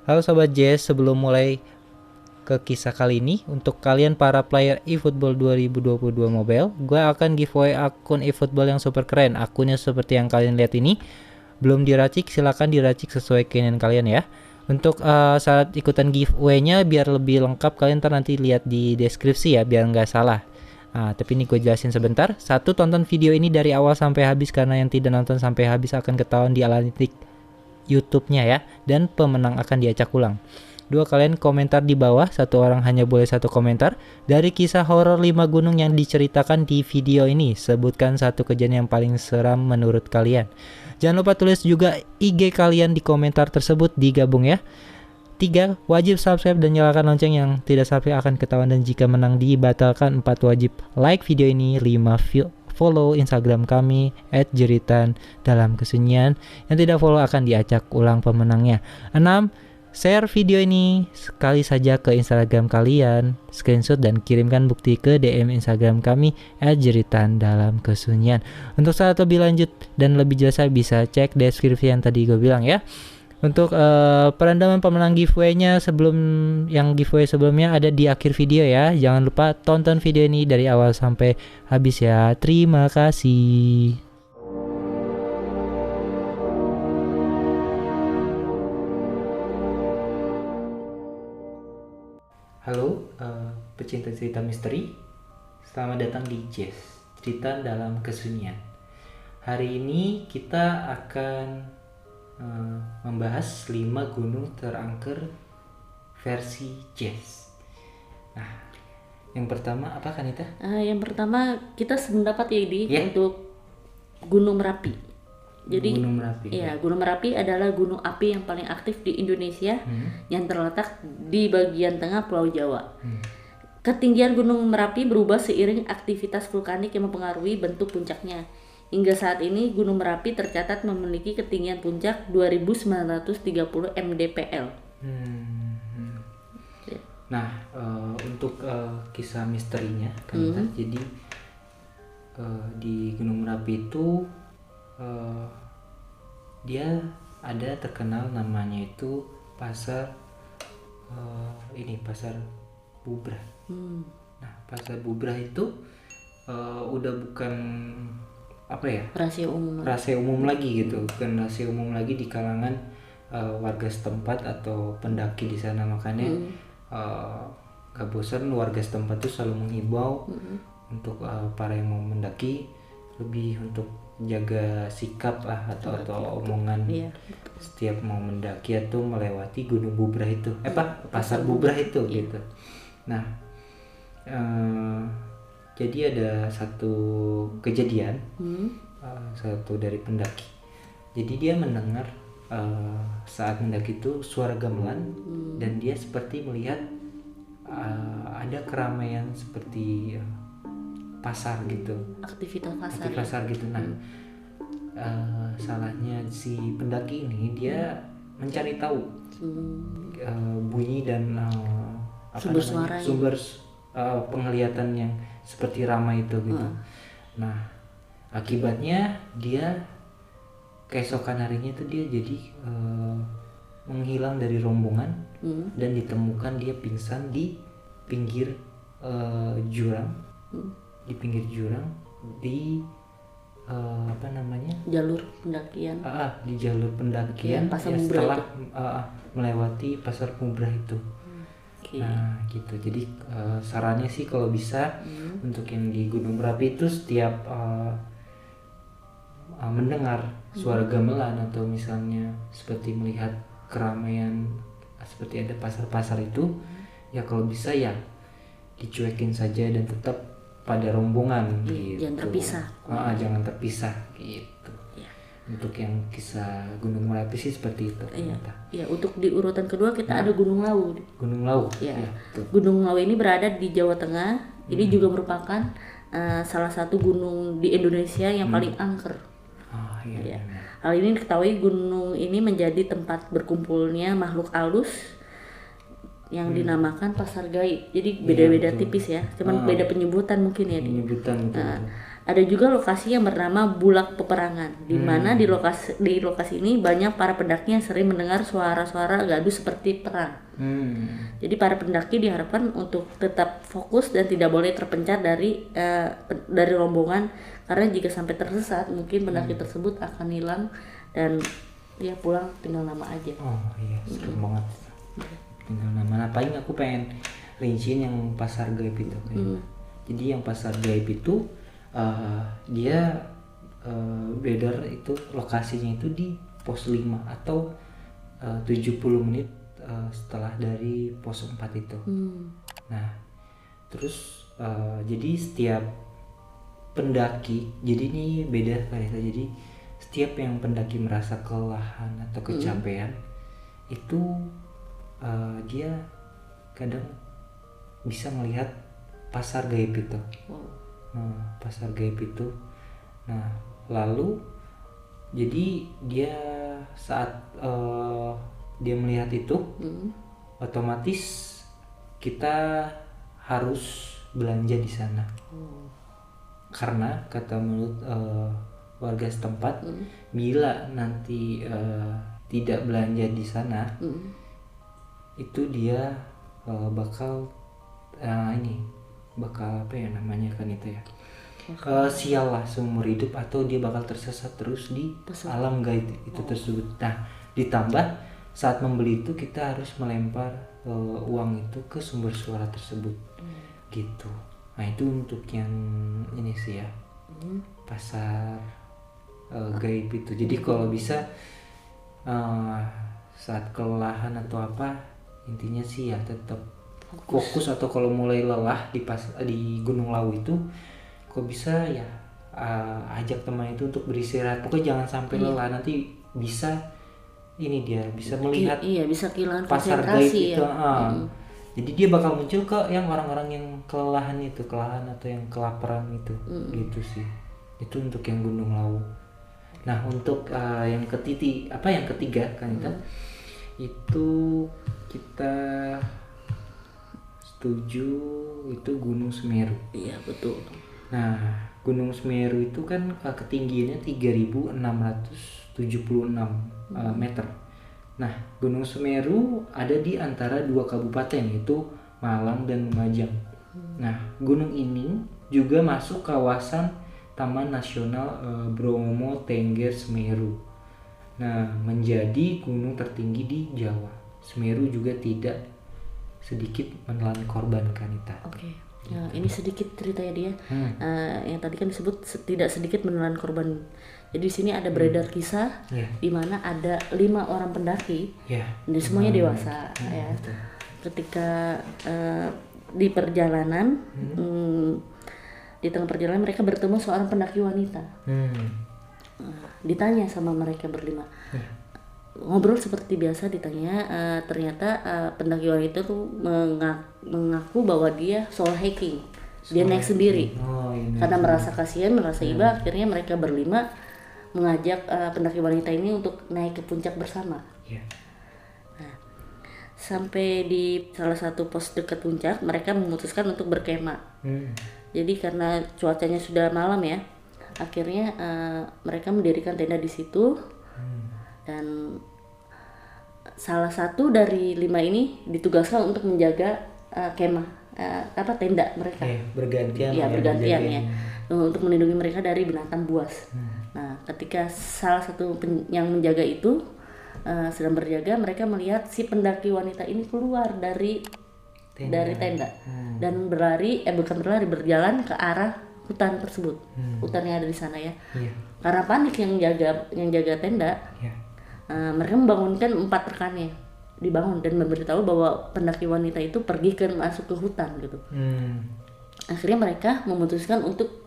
Halo Sobat Jazz, sebelum mulai ke kisah kali ini, untuk kalian para player eFootball 2022 Mobile, gue akan giveaway akun eFootball yang super keren. Akunnya seperti yang kalian lihat ini. Belum diracik, silakan diracik sesuai keinginan kalian ya. Untuk saat ikutan giveaway-nya biar lebih lengkap, kalian nanti lihat di deskripsi ya, biar nggak salah. Nah, tapi ini gue jelasin sebentar. Satu, tonton video ini dari awal sampai habis, karena yang tidak nonton sampai habis akan ketahuan di analitik YouTube-nya ya, dan pemenang akan diacak ulang. Dua, kalian komentar di bawah, satu orang hanya boleh satu komentar. Dari kisah horor 5 gunung yang diceritakan di video ini, sebutkan satu kejadian yang paling seram menurut kalian. Jangan lupa tulis juga IG kalian di komentar tersebut, digabung ya. 3, wajib subscribe dan nyalakan lonceng, yang tidak subscribe akan ketahuan dan jika menang dibatalkan. 4, wajib like video ini. 5, follow Instagram kami @jeritan_dalam_kesunyian. Yang tidak follow akan diacak ulang pemenangnya. 6, share video ini sekali saja ke Instagram kalian, screenshot dan kirimkan bukti ke DM Instagram kami @jeritan_dalam_kesunyian. Untuk saat lebih lanjut dan lebih jelas bisa cek deskripsi yang tadi gue bilang ya. Untuk perendaman pemenang giveaway-nya sebelum yang giveaway sebelumnya ada di akhir video ya. Jangan lupa tonton video ini dari awal sampai habis ya. Terima kasih. Halo, pecinta cerita misteri. Selamat datang di Jazz, cerita dalam kesunyian. Hari ini kita akan membahas 5 gunung terangker versi jazz. Nah, yang pertama apa kan Ita? Yang pertama kita sependapat ya di untuk Gunung Merapi. Jadi Gunung Merapi. Ya, Gunung Merapi adalah gunung api yang paling aktif di Indonesia yang terletak di bagian tengah Pulau Jawa. Ketinggian Gunung Merapi berubah seiring aktivitas vulkanik yang mempengaruhi bentuk puncaknya. Hingga saat ini Gunung Merapi tercatat memiliki ketinggian puncak 2930 mdpl. Nah, untuk kisah misterinya kan, jadi di Gunung Merapi itu dia ada terkenal namanya itu pasar pasar Bubrah. Nah, pasar Bubrah itu udah bukan rahasia umum lagi gitu, bukan rahasia umum lagi di kalangan warga setempat atau pendaki di sana. Makanya gak bosan warga setempat tuh selalu menghibau untuk para yang mau mendaki lebih untuk jaga sikap lah atau omongan setiap mau mendaki atau melewati Gunung Bubrah itu pasar Bubrah itu gitu. Nah, jadi ada satu kejadian, satu dari pendaki. Jadi dia mendengar saat mendaki itu suara gamelan dan dia seperti melihat ada keramaian seperti pasar gitu, aktivitas pasar gitu. Nah, salahnya si pendaki ini dia mencari tahu bunyi dan sumber penglihatan yang seperti ramai itu gitu. Nah, akibatnya dia keesokan harinya itu dia jadi menghilang dari rombongan dan ditemukan dia pingsan di pinggir jurang, di pinggir jurang di jalur pendakian. Di jalur pendakian setelah melewati pasar Bubrah itu. Nah gitu, jadi sarannya sih kalau bisa untuk yang di Gunung Merapi itu setiap mendengar suara gamelan atau misalnya seperti melihat keramaian seperti ada pasar-pasar itu, ya kalau bisa ya dicuekin saja dan tetap pada rombongan gitu. Jangan terpisah gitu. Untuk yang kisah Gunung Merapi sih seperti itu. Iya, untuk di urutan kedua kita ada Gunung Lawu. Gunung Lawu. Gunung Lawu ini berada di Jawa Tengah. Ini juga merupakan salah satu gunung di Indonesia yang paling angker. Hal ini diketahui gunung ini menjadi tempat berkumpulnya makhluk halus yang dinamakan pasar gaib. Jadi beda-beda tipis ya, cuman beda penyebutan mungkin ya. Ada juga lokasi yang bernama Bulak Peperangan, di mana di lokasi ini banyak para pendaki yang sering mendengar suara-suara gaduh seperti perang. Jadi para pendaki diharapkan untuk tetap fokus dan tidak boleh terpencar dari rombongan, karena jika sampai tersesat mungkin pendaki tersebut akan hilang dan ya pulang tinggal nama aja. Oh iya, serem banget. Tinggal nama. Nah, paling aku pengen rinciin yang pasar gaib itu. Jadi yang pasar gaib itu dia beredar itu lokasinya itu di pos 5 atau 70 menit setelah dari pos 4 itu. Nah, terus jadi setiap pendaki, jadi ini beda kayak itu. Jadi setiap yang pendaki merasa kelelahan atau kecapean itu dia kadang bisa melihat pasar gaib itu. Nah, pasar gaib itu. Nah, lalu jadi dia saat dia melihat itu, otomatis kita harus belanja di sana. Karena kata menurut warga setempat, bila nanti tidak belanja di sana, itu dia bakal bakal apa ya namanya kan itu ya, sial lah seumur hidup, atau dia bakal tersesat terus di alam gaib itu tersebut. Nah, ditambah saat membeli itu kita harus melempar uang itu ke sumber suara tersebut, gitu. Nah, itu untuk yang ini sih ya, pasar gaib itu. Jadi kalau bisa saat kelelahan atau apa, intinya sih ya tetap fokus, atau kalau mulai lelah di Gunung Lawu itu, kok bisa ya ajak teman itu untuk beristirahat. Pokoknya jangan sampai lelah, nanti bisa ini dia bisa melihat bisa kehilangan pasar gaib itu. Jadi dia bakal muncul ke yang orang-orang yang kelelahan atau yang kelaparan itu, gitu sih. Itu untuk yang Gunung Lawu. Nah, untuk yang ketiga kan itu kita setuju itu Gunung Semeru. Iya, betul. Nah, Gunung Semeru itu kan ketinggiannya 3.676 meter. Nah, Gunung Semeru ada di antara dua kabupaten, yaitu Malang dan Lumajang. Nah, gunung ini juga masuk kawasan Taman Nasional Bromo Tengger Semeru. Nah, menjadi gunung tertinggi di Jawa. Semeru juga tidak sedikit menelan korban kanita. Oke. Ya, ini sedikit ceritanya dia. Yang tadi kan disebut tidak sedikit menelan korban. Jadi di sini ada beredar kisah di mana ada 5 orang pendaki, dan semuanya dewasa. Ya. Ketika di perjalanan, di tengah perjalanan mereka bertemu seorang pendaki wanita. Ditanya sama mereka berlima. Ngobrol seperti biasa, ditanya, ternyata pendaki wanita tuh mengaku bahwa dia solo hiking, dia naik sendiri. Karena merasa kasihan, merasa iba, akhirnya mereka berlima mengajak pendaki wanita ini untuk naik ke puncak bersama. Nah, sampai di salah satu pos dekat puncak, mereka memutuskan untuk berkemah. Jadi karena cuacanya sudah malam ya, akhirnya mereka mendirikan tenda di situ. Dan salah satu dari 5 ini ditugaskan untuk menjaga kemah, tenda mereka. Bergantian ya, untuk melindungi mereka dari binatang buas. Nah, ketika salah satu yang menjaga itu sedang berjaga, mereka melihat si pendaki wanita ini keluar dari tenda dan berjalan ke arah hutan tersebut, hutan yang ada di sana ya. Karena panik yang jaga tenda, mereka membangunkan 4 rekannya, dibangun dan memberitahu bahwa pendaki wanita itu pergi masuk ke hutan gitu. Akhirnya mereka memutuskan untuk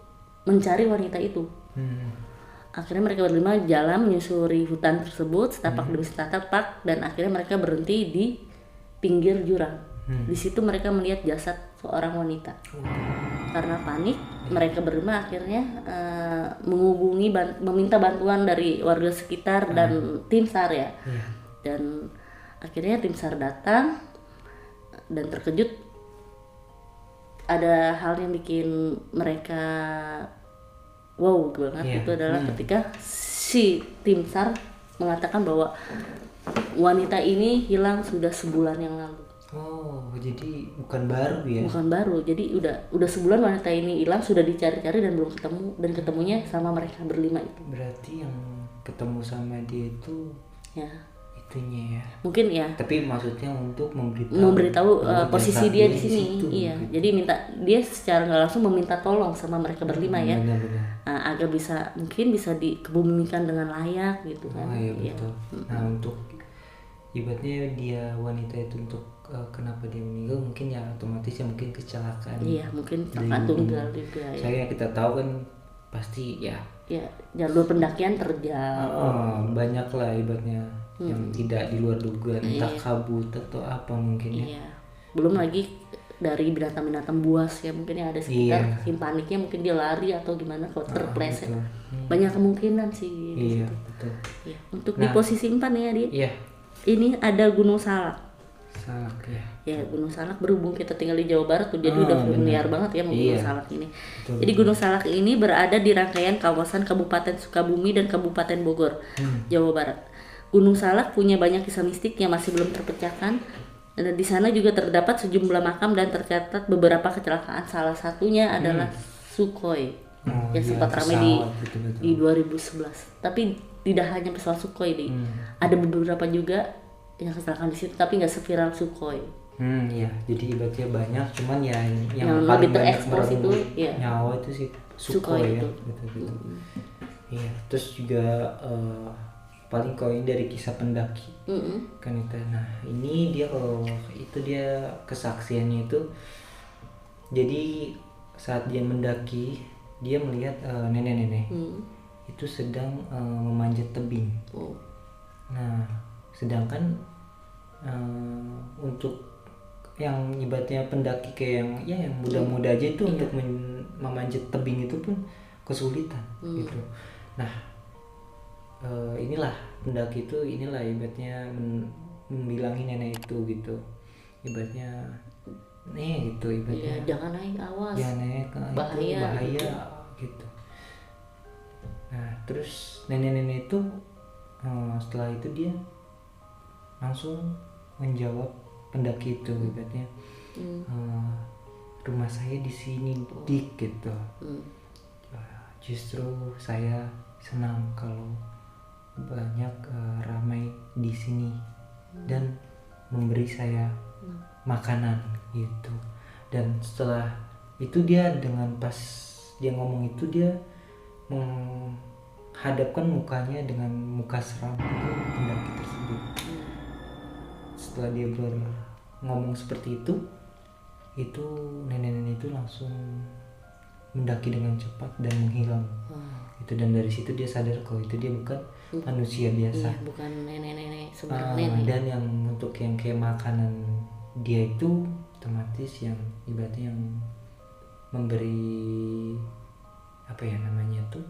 mencari wanita itu. Akhirnya mereka berlima jalan menyusuri hutan tersebut setapak demi setapak, dan akhirnya mereka berhenti di pinggir jurang. Di situ mereka melihat jasad seorang wanita. Karena panik, mereka berlima akhirnya meminta bantuan dari warga sekitar dan tim SAR ya. Dan akhirnya tim SAR datang, dan terkejut ada hal yang bikin mereka wow banget. Iya. Itu adalah ketika si tim SAR mengatakan bahwa wanita ini hilang sudah sebulan yang lalu. Oh, jadi bukan baru ya? Bukan baru, jadi udah sebulan wanita ini hilang, sudah dicari-cari dan belum ketemu, dan ketemunya sama mereka berlima itu. Berarti yang ketemu sama dia itu Ya, itunya ya. mungkin ya. Tapi maksudnya untuk Memberitahu bahwa posisi jasad dia di di sini. situ, Iya, gitu. jadi dia secara nggak langsung meminta tolong sama mereka berlima ya. Benar-benar. Nah, agar mungkin bisa dikebumikan dengan layak gitu kan. Oh iya Iya. betul. Nah untuk ibaratnya dia wanita itu untuk kenapa dia meninggal mungkin ya otomatis ya mungkin kecelakaan. Iya, mungkin Dari kecelakaan gunung. tunggal juga ya. Saya kita tahu kan pasti ya Ya, jalur pendakian terjal. banyak lah ibaratnya yang tidak di luar dugaan, entah Iya. kabut atau apa mungkin ya. Iya. Belum lagi dari binatang-binatang buas ya mungkin yang ada sekitar. Iya. Saking paniknya mungkin dia lari atau gimana kalau terpleset. betul. Banyak kemungkinan sih di Iya situ. betul. Iya. Untuk di posisi 4 nih ya, Di. Iya Ini ada Gunung Salak. Salak ya. Ya, Gunung Salak berhubung kita tinggal di Jawa Barat tuh, jadi udah familiar banget ya sama Gunung Iya. Salak ini. Betul, Jadi Gunung Salak ini berada di rangkaian kawasan Kabupaten Sukabumi dan Kabupaten Bogor, Jawa Barat. Gunung Salak punya banyak kisah mistik yang masih belum terpecahkan. Dan di sana juga terdapat sejumlah makam dan tercatat beberapa kecelakaan. Salah satunya adalah Sukhoi Oh, yang iya, sempat ramai di pesawat, betul-betul. di 2011. Tapi tidak hanya pesawat Sukhoi deh. Ada beberapa juga yang kecelakaan di situ, tapi nggak seviral Sukhoi. Iya, jadi ibaratnya banyak, cuman ya yang Yang paling lebih banyak terekspos itu, iya. nyawa itu sih Sukhoi Sukhoi ya, itu. betul-betul. Iya, terus juga paling koin dari kisah pendaki kan itu. Nah, ini dia kalau itu dia kesaksiannya itu, jadi saat dia mendaki dia melihat nenek-nenek itu sedang memanjat tebing. Oh. Nah, sedangkan untuk yang ibaratnya pendaki kayak yang muda-muda aja itu untuk memanjat tebing itu pun kesulitan gitu. Nah, inilah pendaki itu ibaratnya membilangi nenek itu gitu. Ibaratnya nih gitu Iya, ibaratnya. jangan naik, awas. Ya nenek Bahaya, itu bahaya gitu. Nah, terus nenek-nenek itu setelah itu dia langsung menjawab pendaki itu ibaratnya rumah saya di sini dik gitu. Justru saya senang kalau banyak ramai di sini dan memberi saya makanan gitu. Dan setelah itu dia dengan pas dia ngomong itu dia menghadapkan mukanya dengan muka seram ke pendaki tersebut. Setelah dia ngomong seperti itu nenek-nenek itu langsung mendaki dengan cepat dan menghilang. Itu, dan dari situ dia sadar kalau itu dia bukan manusia biasa. Iya, bukan nenek-nenek seberang nenek. Dan yang untuk yang kayak makanan dia itu otomatis yang ibaratnya yang memberi apa ya namanya tuh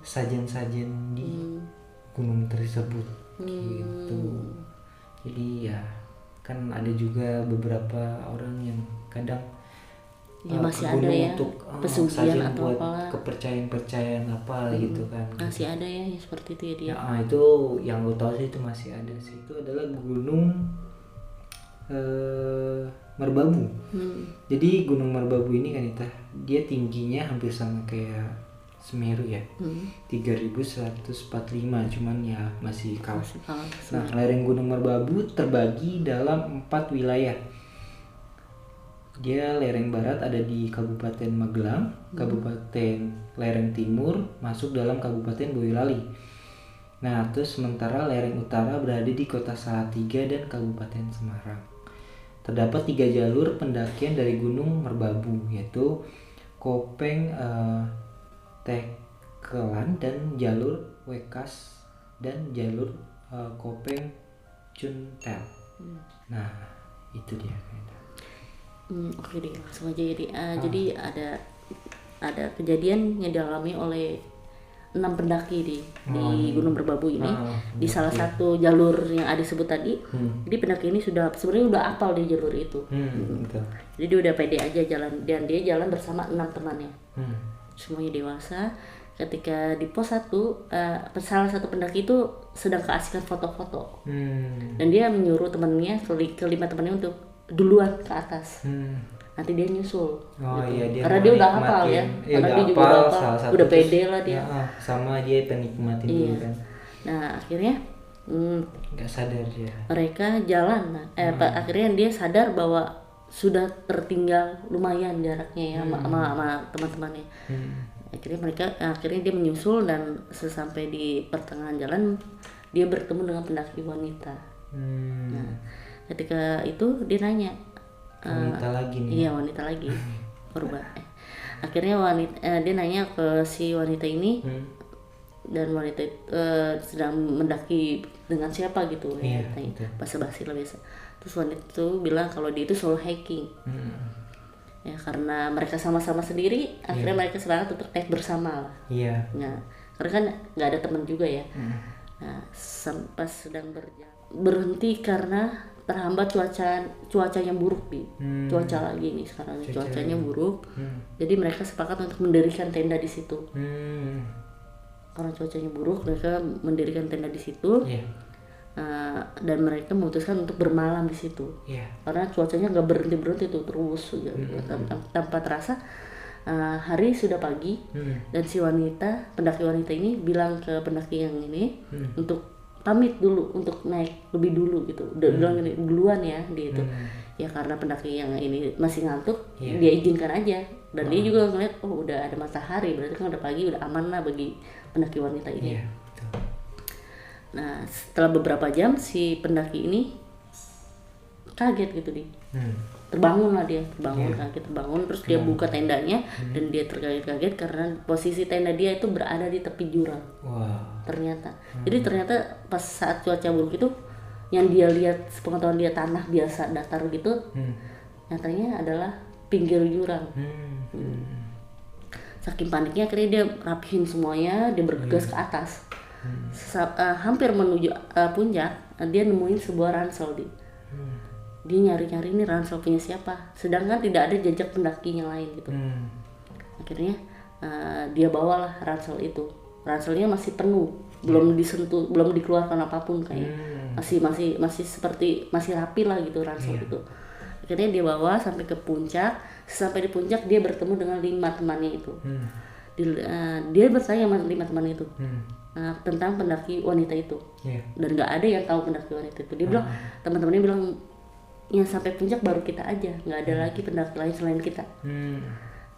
sajian-sajian di gunung tersebut gitu. Jadi ya kan ada juga beberapa orang yang kadang Ya, masih ke gunung ada ya untuk pesugihan sajian atau buat apalah. kepercayaan apa gitu kan. Masih ada ya yang seperti itu ya dia. Ya, itu yang gue tahu sih itu masih ada sih. Itu adalah Gunung Merbabu. Jadi Gunung Merbabu ini kan dia tingginya hampir sama kayak Semeru ya. 3145, cuman ya masih kalah. Nah, lereng Gunung Merbabu terbagi dalam 4 wilayah. Dia lereng barat ada di Kabupaten Magelang, Kabupaten lereng timur masuk dalam Kabupaten Boyolali. Nah, terus sementara lereng utara berada di Kota Salatiga dan Kabupaten Semarang. Terdapat 3 jalur pendakian dari Gunung Merbabu, yaitu Kopeng Tekelan dan jalur Wekas dan jalur Kopeng Cuntel. Nah, itu dia. Oke deh, langsung aja jadi. Jadi ada kejadian yang dialami oleh 6 pendaki di Gunung Merbabu ini. Di salah satu jalur yang ada disebut tadi, jadi pendaki ini sebenarnya udah hafal di jalur itu. Betul. Jadi dia udah pede aja jalan, dan dia jalan bersama 6 temannya. Semuanya dewasa, ketika di pos 1 salah satu pendaki itu sedang keasikan foto-foto. Dan dia menyuruh temannya, kelima temannya untuk duluan ke atas. Nanti dia nyusul gitu. Iya, dia Karena dia udah hafal ya, karena dia juga udah hafal, udah pede lah dia. Sama dia penikmatin dulu kan. Nah akhirnya nggak sadar dia. Mereka jalan, akhirnya dia sadar bahwa sudah tertinggal lumayan jaraknya ya sama teman-temannya. Akhirnya dia menyusul, dan sesampai di pertengahan jalan dia bertemu dengan pendaki wanita. Nah, ketika itu dia nanya, wanita lagi nih. Iya, wanita lagi. Korban. Akhirnya dia nanya ke si wanita ini, dan wanita sedang mendaki dengan siapa gitu. Iya, basa-basi lah biasa. Terus wanita itu bilang kalau dia itu solo hiking. Ya karena mereka sama-sama sendiri, akhirnya mereka sepakat untuk naik bersama lah. Nah, karena kan nggak ada teman juga ya. Nah, pas sedang berhenti karena terhambat cuacanya buruk cuaca lagi nih sekarang. Cuacanya buruk. Jadi mereka sepakat untuk mendirikan tenda di situ. Karena cuacanya buruk, mereka mendirikan tenda di situ. Dan mereka memutuskan untuk bermalam di situ. Karena cuacanya nggak berhenti tuh, terus tanpa terasa hari sudah pagi. Dan si pendaki wanita ini bilang ke pendaki yang ini untuk pamit dulu, untuk naik lebih dulu gitu. Udah bilang ini duluan ya dia itu. Ya karena pendaki yang ini masih ngantuk, dia izinkan aja. Dan dia juga ngeliat udah ada matahari, berarti kan udah pagi, udah aman lah bagi pendaki wanita ini. Nah setelah beberapa jam si pendaki ini kaget gitu terbangun lah dia, terbangun terus dia buka tendanya. Dan dia terkaget-kaget karena posisi tenda dia itu berada di tepi jurang. Ternyata jadi ternyata pas saat cuaca buruk itu, yang dia lihat sepengetahuan dia tanah biasa datar gitu, nyatanya adalah pinggir jurang. Saking paniknya akhirnya dia rapihin semuanya, dia bergegas ke atas. Hampir menuju puncak, dia nemuin sebuah ransel dia nyari-nyari ini ransel punya siapa, sedangkan tidak ada jejak pendaki yang lain gitu. Akhirnya dia bawalah ransel itu. Ranselnya masih penuh, belum disentuh, belum dikeluarkan apapun kayak masih seperti masih rapi lah gitu ransel itu. Akhirnya dia bawa sampai ke puncak. Sampai di puncak dia bertemu dengan 5 temannya itu. Dia bertanya sama 5 temannya itu tentang pendaki wanita itu. Dan nggak ada yang tahu pendaki wanita itu. Dia bilang, teman-temannya bilang, yang sampai puncak baru kita aja, nggak ada lagi pendaki lain selain kita.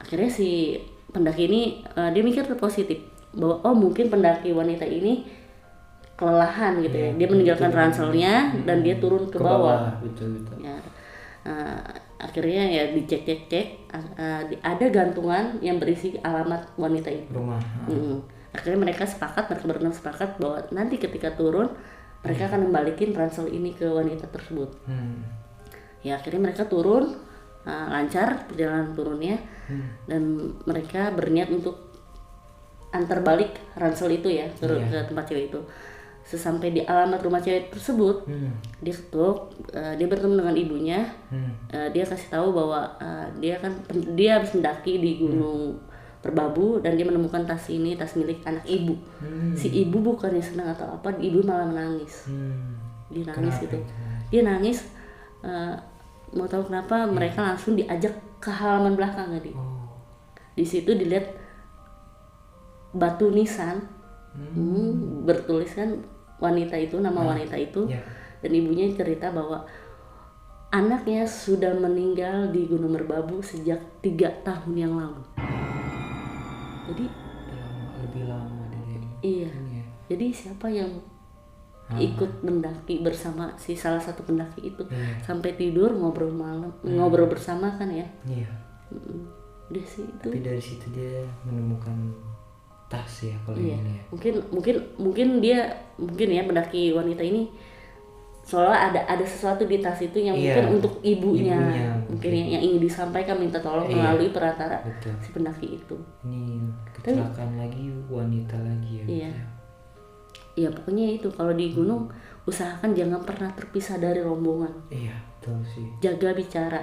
Akhirnya si pendaki ini dia mikir positif bahwa mungkin pendaki wanita ini kelelahan gitu ya. Dia meninggalkan ranselnya dan dia turun ke bawah. Betul. Ya. Akhirnya ya dicek ada gantungan yang berisi alamat wanita itu. Rumah. Akhirnya mereka berenam sepakat bahwa nanti ketika turun mereka akan membalikin ransel ini ke wanita tersebut. Ya akhirnya mereka turun, lancar perjalanan turunnya. Dan mereka berniat untuk antar balik ransel itu ya ke tempat cewek itu. Sesampai di alamat rumah cewek tersebut, dia ketuk, dia bertemu dengan ibunya. Dia kasih tahu bahwa dia habis mendaki di Gunung Merbabu, dan dia menemukan tas milik anak ibu. Si ibu bukannya senang atau apa, ibu malah menangis. Dia nangis gitu. Dia nangis. Mau tahu kenapa? Mereka langsung diajak ke halaman belakang tadi. Di situ dilihat batu nisan, bertuliskan wanita itu, nama wanita itu. Dan ibunya cerita bahwa anaknya sudah meninggal di Gunung Merbabu sejak 3 tahun yang lalu. Jadi lebih lama dari ini. Iya. Jadi siapa yang ikut mendaki bersama si salah satu pendaki itu sampai tidur ngobrol malam, ngobrol bersama kan ya? Udah sih itu. Tapi dari situ dia menemukan tas ya kalau ini ya. Mungkin dia ya pendaki wanita ini soalnya ada sesuatu di tas itu yang mungkin untuk ibunya mungkin yang ingin disampaikan, minta tolong melalui perantara si pendaki itu. Ini kecelakaan lagi wanita lagi ya. Iya pokoknya itu, kalau di gunung usahakan jangan pernah terpisah dari rombongan. Iya betul sih. Jaga bicara,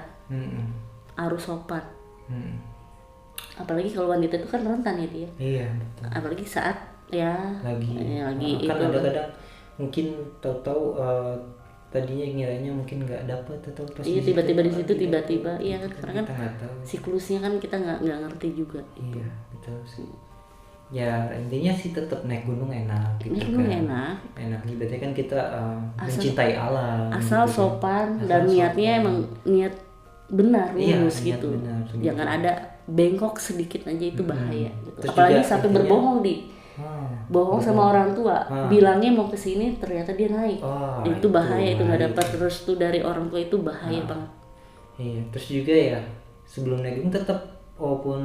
harus sopan. Apalagi kalau wanita itu kan rentan ya dia. Iya betul. Apalagi saat ya Lagi lagi kan itu kadang-kadang mungkin tahu-tahu tadinya ngiranya mungkin nggak dapet atau pas iya di situ tiba-tiba di situ tidak tiba-tiba dapet, iya gitu kan karena kan kita nggak tahu. siklusnya kan kita nggak ngerti juga. Iya betul sih. Ya intinya sih tetap naik gunung enak gitu Naik kan. gunung enak. Enak berarti kan kita Asal- mencintai alam. Asal gitu kan. sopan Asal dan niatnya sopan. emang niat benar Iya, lurus niat gitu. benar, gitu. Jangan ada bengkok sedikit aja itu bahaya gitu. Terus Apalagi juga sampai intinya- berbohong bohong sama orang tua, Ah. bilangnya mau kesini ternyata dia naik. Oh, itu bahaya, itu nggak bahaya. dapat restu dari orang tua itu bahaya banget. Iya, terus juga ya sebelum naik gunung tetap walaupun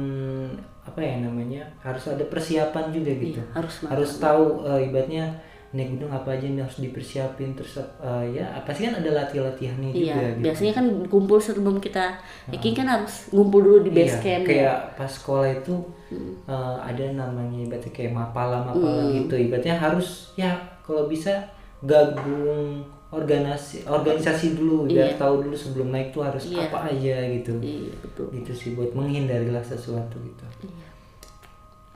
apa ya namanya harus ada persiapan juga gitu. Iya, harus banget. harus tahu ibaratnya naik gunung apa aja yang harus dipersiapin terus ya pasti kan ada latihannya Iya, juga gitu. biasanya kan kumpul sebelum kita hiking kan harus ngumpul dulu di base Iya, camp. kayak pas sekolah itu ada namanya ibaratnya kayak mapala gitu. Ibaratnya harus ya kalau bisa gabung organisasi dulu biar Iya. tahu dulu sebelum naik tuh harus Iya. apa aja gitu. Iya, betul. Gitu sih buat menghindarilah sesuatu gitu. Iya.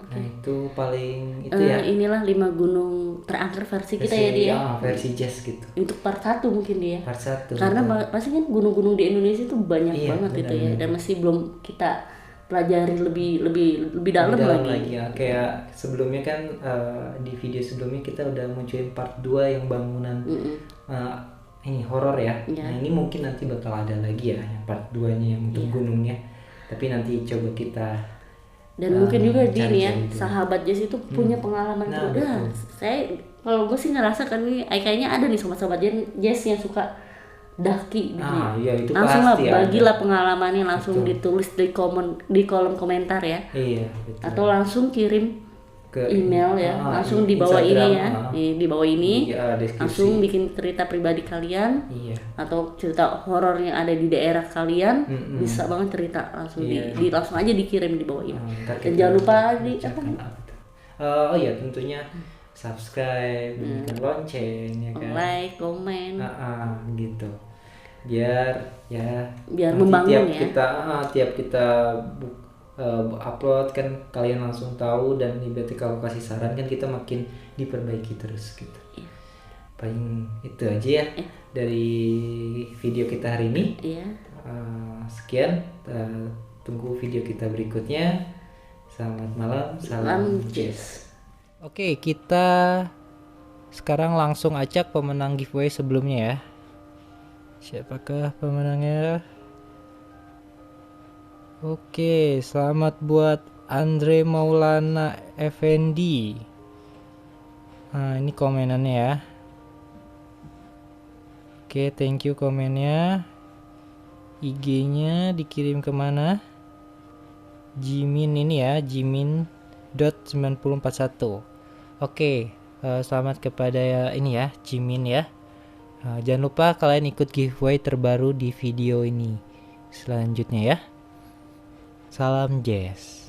Nah itu paling itu ya. Inilah 5 gunung terangker versi kita ya dia. Versi jazz gitu. Untuk part 1 mungkin dia. Part 1. Karena pasti kan gunung-gunung di Indonesia itu banyak Iya, banget itu ya, benar-benar. dan masih belum kita pelajari lebih dalam lagi. Ya. Kayak sebelumnya kan di video sebelumnya kita udah munculin part 2 yang bangunan ini horor ya. Iya. Nah ini mungkin nanti bakal ada lagi ya yang part 2-nya yang untuk gunungnya. Tapi nanti coba kita Dan mungkin juga di ini ya, cari-cari dulu. sahabat Jess itu punya pengalaman Nah, berbeda. Saya kalau gue sih ngerasa kan nih kayaknya ada nih sahabat Jess yang suka daki gitu. Iya itu Langsung lah pasti ada. bagilah pengalamannya, langsung Betul. ditulis di kolom komentar ya. Iya betul. Atau langsung kirim Ke email ya, langsung di bawah ini ya, Instagram, di bawah ini, Iya, deskripsi. langsung bikin cerita pribadi kalian Iya. atau cerita horor yang ada di daerah kalian, bisa banget cerita langsung Iya. langsung aja dikirim di bawah ini. Ntar Dan kita jangan lupa di bacakan apa tuh. Oh iya tentunya subscribe, bunyikan lonceng ya kan. like, komen, Gitu. Biar Biar nanti membangun ya. tiap kita upload kan kalian langsung tahu dan berarti kalau kasih saran kan kita makin diperbaiki terus gitu. Iya. Paling itu aja ya dari video kita hari ini. Iya. Sekian, tunggu video kita berikutnya. Selamat malam, salam Jess. Oke, kita sekarang langsung acak pemenang giveaway sebelumnya ya. Siapakah pemenangnya? Oke, selamat buat Andre Maulana Effendi. Nah, ini komenannya ya. Oke, thank you komennya. IG-nya dikirim kemana? Jimin ini ya, jimin.9041. Oke, selamat kepada ini ya, Jimin ya. Jangan lupa kalian ikut giveaway terbaru di video ini selanjutnya ya. Salam Jess.